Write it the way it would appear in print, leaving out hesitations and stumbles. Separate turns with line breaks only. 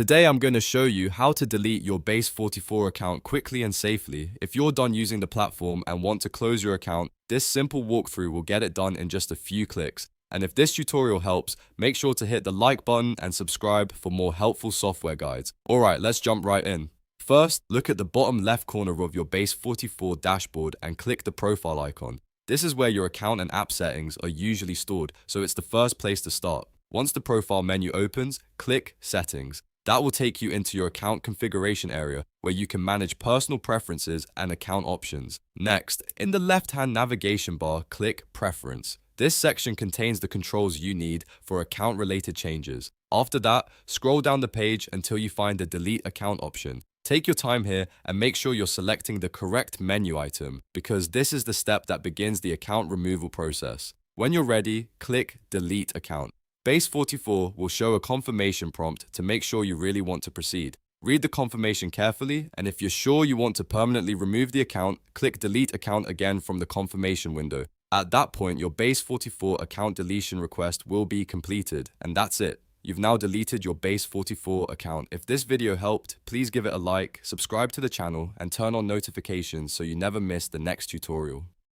Today I'm going to show you how to delete your Base44 account quickly and safely. If you're done using the platform and want to close your account, this simple walkthrough will get it done in just a few clicks. And if this tutorial helps, make sure to hit the like button and subscribe for more helpful software guides. Alright, let's jump right in. First, look at the bottom left corner of your Base44 dashboard and click the profile icon. This is where your account and app settings are usually stored, so it's the first place to start. Once the profile menu opens, click Settings. That will take you into your account configuration area where you can manage personal preferences and account options. Next, in the left-hand navigation bar, click Preference. This section contains the controls you need for account-related changes. After that, scroll down the page until you find the Delete Account option. Take your time here and make sure you're selecting the correct menu item because this is the step that begins the account removal process. When you're ready, click Delete Account. Base44 will show a confirmation prompt to make sure you really want to proceed. Read the confirmation carefully, and if you're sure you want to permanently remove the account, click Delete Account again from the confirmation window. At that point, your Base44 account deletion request will be completed, and that's it. You've now deleted your Base44 account. If this video helped, please give it a like, subscribe to the channel, and turn on notifications so you never miss the next tutorial.